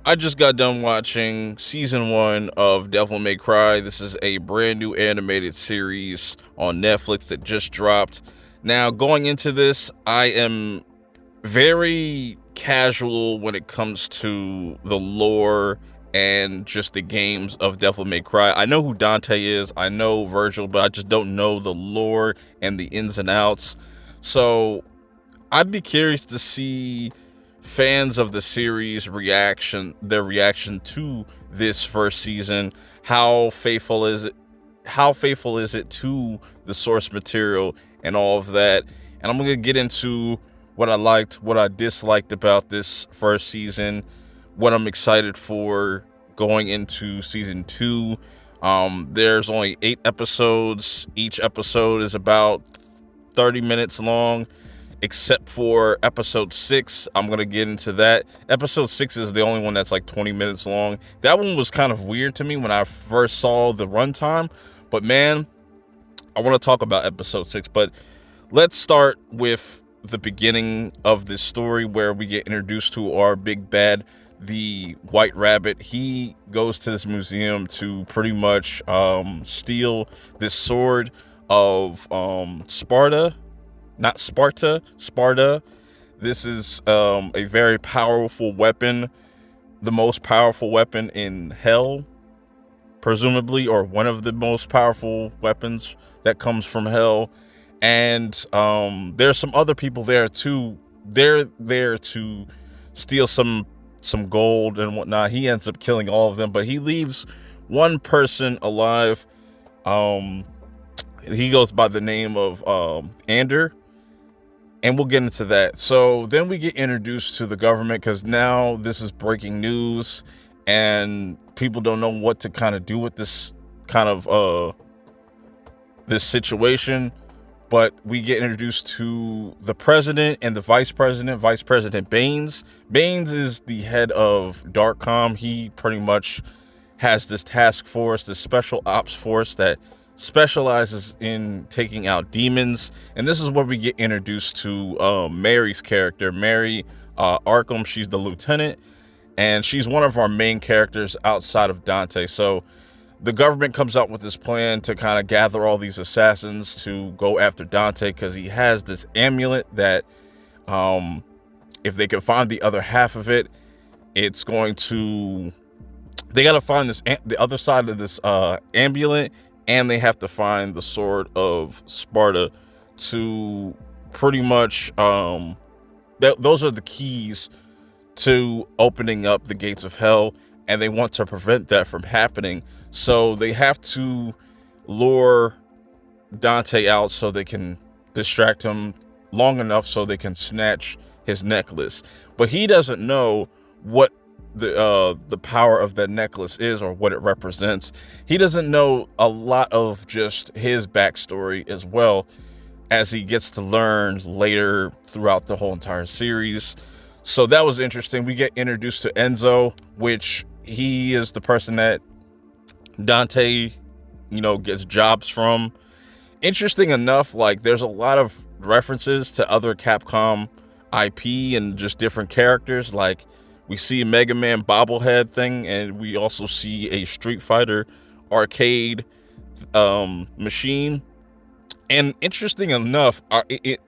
I just got done watching season 1 of Devil May Cry. This is a brand new animated series on Netflix that just dropped. Now, going into this, I am very casual when it comes to the lore and just the games of Devil May Cry. I know who Dante is, I know Virgil, but I just don't know the lore and the ins and outs. So I'd be curious to see fans of the series their reaction to this first season. How faithful is it to the source material and all of that? And I'm going to get into what I liked, what I disliked about this first season, what I'm excited for going into season 2. There's only 8 episodes. Each episode is about 30 minutes long, except for episode 6. I'm going to get into that. Episode 6 is the only one that's like 20 minutes long. That one was kind of weird to me when I first saw the runtime, but man, I want to talk about episode 6. But let's start with the beginning of this story where we get introduced to our big bad, the White Rabbit. He goes to this museum to pretty much steal this sword of Sparta. This is a very powerful weapon, the most powerful weapon in hell, presumably, or one of the most powerful weapons that comes from hell. And there's some other people there too. They're there to steal some gold and whatnot. He ends up killing all of them, but he leaves one person alive. He goes by the name of Ander. And we'll get into that. So then we get introduced to the government, because now this is breaking news and people don't know what to kind of do with this kind of this situation. But we get introduced to the president and the vice president. Vice President Baines. Baines is the head of Darkcom. He pretty much has this task force, this special ops force that specializes in taking out demons. And this is where we get introduced to Mary's character, Mary Arkham. She's the lieutenant, and she's one of our main characters outside of Dante. So the government comes up with this plan to kind of gather all these assassins to go after Dante, because he has this amulet that if they can find the other half of it, it's going to, they got to find the other side of this amulet, and they have to find the sword of Sparta to pretty much, those are the keys to opening up the gates of hell, and they want to prevent that from happening. So they have to lure Dante out so they can distract him long enough so they can snatch his necklace. But he doesn't know what the power of that necklace is or what it represents. He doesn't know a lot of just his backstory, as well as he gets to learn later throughout the whole entire series. So that was interesting. We get introduced to Enzo, which he is the person that Dante, gets jobs from. Interesting enough, like, there's a lot of references to other Capcom IP and just different characters. Like, we see a Mega Man bobblehead thing, and we also see a Street Fighter arcade machine. And interesting enough,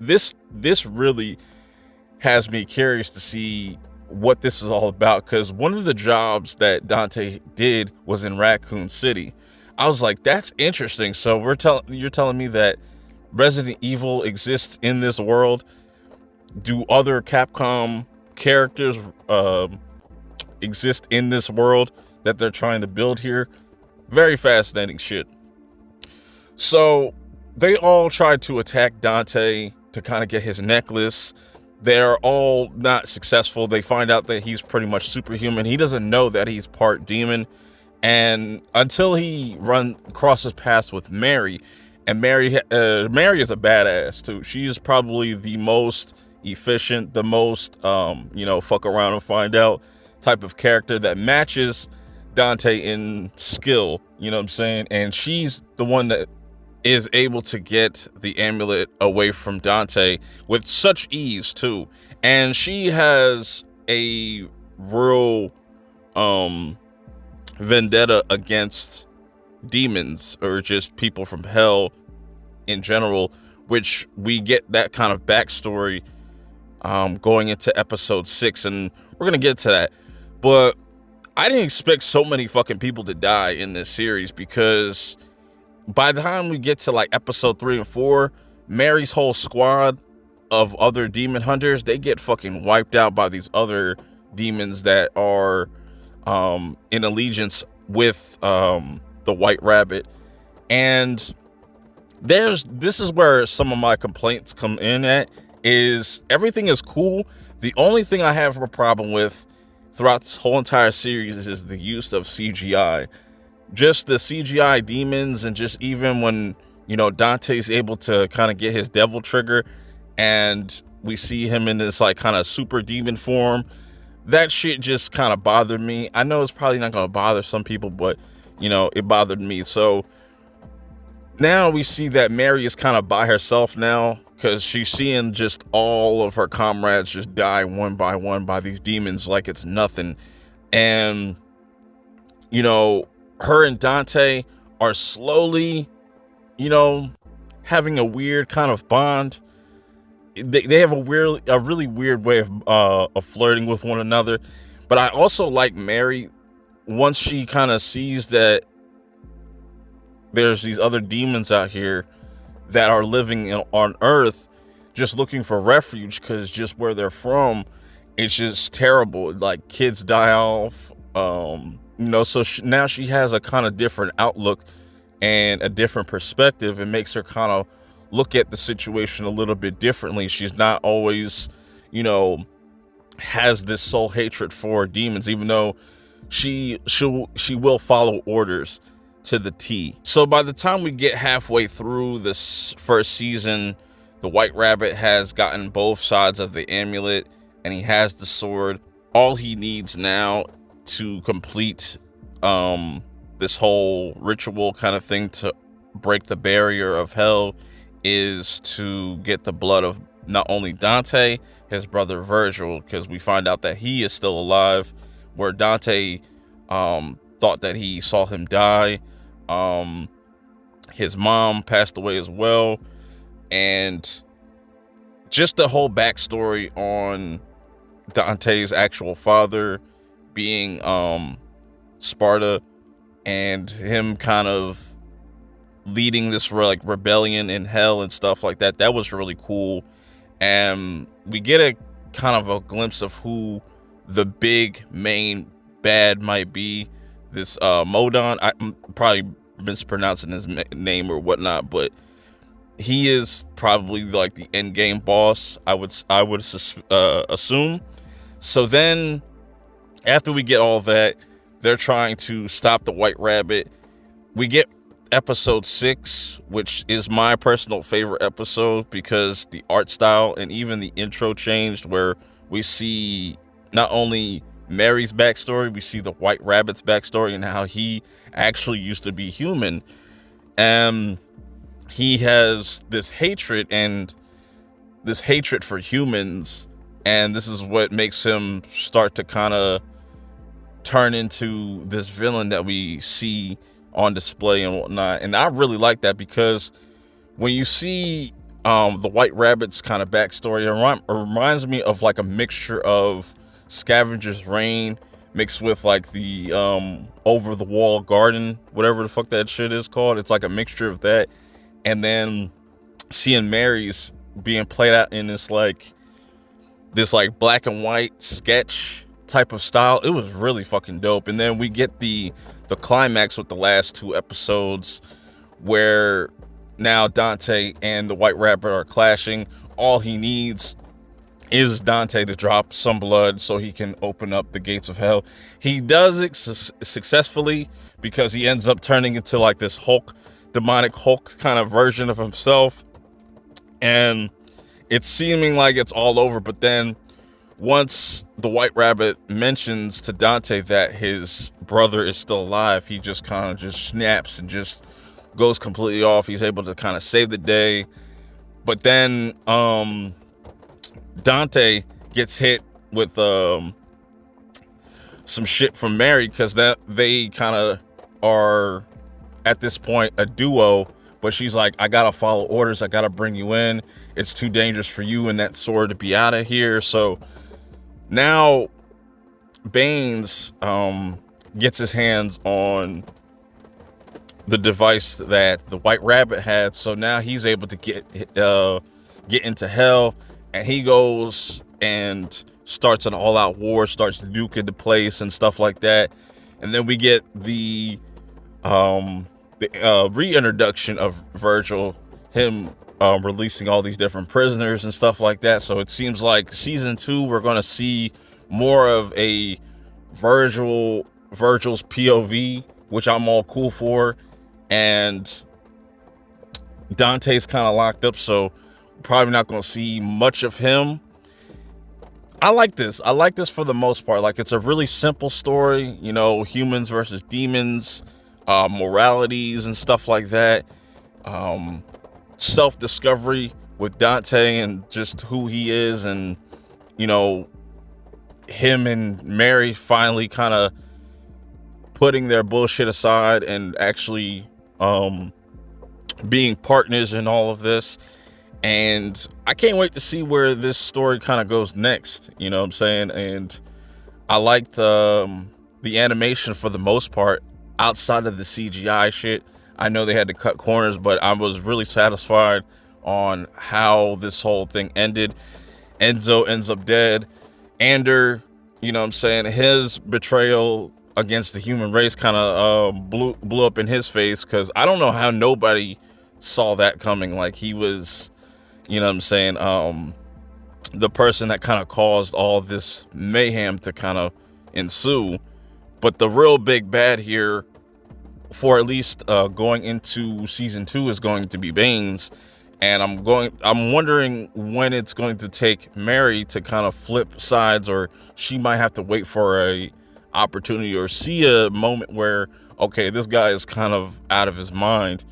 this really has me curious to see what this is all about, because one of the jobs that Dante did was in Raccoon City. I was like, that's interesting. So you're telling me that Resident Evil exists in this world? Do other Capcom characters exist in this world that they're trying to build here? Very fascinating shit. So they all try to attack Dante to kind of get his necklace. They're all not successful. They find out that he's pretty much superhuman. He doesn't know that he's part demon, and until he crosses paths with Mary. And Mary is a badass too. She is probably the most efficient, the most fuck around and find out type of character that matches Dante in skill, you know what I'm saying? And she's the one that is able to get the amulet away from Dante with such ease too. And she has a real vendetta against demons or just people from hell in general, which we get that kind of backstory going into episode 6, and we're gonna get to that. But I didn't expect so many fucking people to die in this series, because by the time we get to like episode 3 and 4, Mary's whole squad of other demon hunters, they get fucking wiped out by these other demons that are in allegiance with the White Rabbit. And this is where some of my complaints come in at, is everything is cool. The only thing I have a problem with throughout this whole entire series is the use of CGI. Just the CGI demons, and just even when, you know, Dante's able to kind of get his devil trigger and we see him in this like kind of super demon form, that shit just kind of bothered me. I know it's probably not going to bother some people, but, you know, it bothered me. So now we see that Mary is kind of by herself now, because she's seeing just all of her comrades just die one by one by these demons like it's nothing. And, you know, her and Dante are slowly, you know, having a weird kind of bond. They have a really weird way of flirting with one another. But I also like Mary, once she kind of sees that there's these other demons out here that are living on Earth, just looking for refuge, because just where they're from, it's just terrible. Like, kids die off, you know. So now she has a kind of different outlook and a different perspective. It makes her kind of look at the situation a little bit differently. She's not always, you know, has this soul hatred for demons, even though she will follow orders to the T. So by the time we get halfway through this first season, the White Rabbit has gotten both sides of the amulet and he has the sword. All he needs now to complete this whole ritual kind of thing to break the barrier of hell is to get the blood of not only Dante, his brother Virgil, because we find out that he is still alive, where Dante thought that he saw him die. His mom passed away as well, and just the whole backstory on Dante's actual father being Sparta, and him kind of leading this like rebellion in hell and stuff like that. That was really cool. And we get a kind of a glimpse of who the big main bad might be. This Modon, I'm probably mispronouncing his name or whatnot, but he is probably like the end game boss, I would assume. So then after we get all that, they're trying to stop the White Rabbit. We get episode 6, which is my personal favorite episode, because the art style and even the intro changed, where we see not only Mary's backstory, we see the White Rabbit's backstory and how he actually used to be human. And he has this hatred for humans, and this is what makes him start to kind of turn into this villain that we see on display and whatnot. And I really like that, because when you see the White Rabbit's kind of backstory, it reminds me of like a mixture of Scavenger's Reign mixed with like the Over the Wall Garden, whatever the fuck that shit is called. It's like a mixture of that, and then seeing Mary's being played out in this like black and white sketch type of style. It was really fucking dope. And then we get the climax with the last 2 episodes, where now Dante and the White Rabbit are clashing. All he needs is Dante to drop some blood so he can open up the gates of hell. He does it successfully, because he ends up turning into like this demonic Hulk kind of version of himself, and it's seeming like it's all over. But then once the White Rabbit mentions to Dante that his brother is still alive, he just kind of just snaps and just goes completely off. He's able to kind of save the day. But then Dante gets hit with some shit from Mary, because that they kind of are at this point a duo. But she's like, I gotta follow orders, I gotta bring you in, it's too dangerous for you and that sword to be out of here. So now Baines gets his hands on the device that the White Rabbit had, so now he's able to get into hell, and he goes and starts an all-out war, starts to nuke into place and stuff like that. And then we get the reintroduction of Virgil, him releasing all these different prisoners and stuff like that. So it seems like season 2, we're going to see more of a Virgil's POV, which I'm all cool for. And Dante's kind of locked up, so probably not going to see much of him. I like this for the most part. Like, it's a really simple story, you know, humans versus demons, moralities and stuff like that, self-discovery with Dante and just who he is, and, you know, him and Mary finally kind of putting their bullshit aside and actually being partners in all of this. And I can't wait to see where this story kind of goes next, you know what I'm saying? And I liked the animation for the most part, outside of the CGI shit. I know they had to cut corners, but I was really satisfied on how this whole thing ended. Enzo ends up dead. Ander, you know what I'm saying, his betrayal against the human race kind of blew up in his face, because I don't know how nobody saw that coming. Like, he was, you know what I'm saying, the person that kind of caused all this mayhem to kind of ensue. But the real big bad here, for at least going into season 2, is going to be Baines. And I'm wondering when it's going to take Mary to kind of flip sides, or she might have to wait for a opportunity or see a moment where, okay, this guy is kind of out of his mind.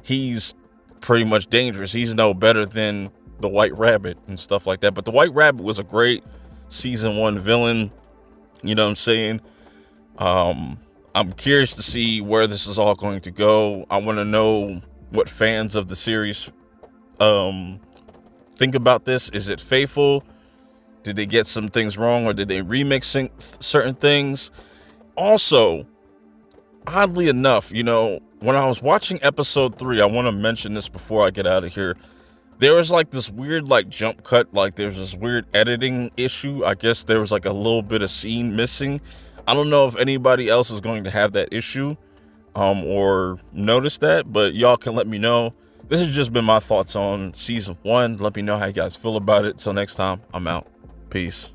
He's pretty much dangerous. He's no better than the White Rabbit and stuff like that. But the White Rabbit was a great season 1 villain. You know what I'm saying? I'm curious to see where this is all going to go. I want to know what fans of the series think about this. Is it faithful? Did they get some things wrong, or did they remix certain things? Also, oddly enough, you know, when I was watching episode 3, I want to mention this before I get out of here. There was like this weird like jump cut, like there's this weird editing issue. I guess there was like a little bit of scene missing. I don't know if anybody else is going to have that issue or notice that, but y'all can let me know. This has just been my thoughts on season 1. Let me know how you guys feel about it. Till next time, I'm out. Peace.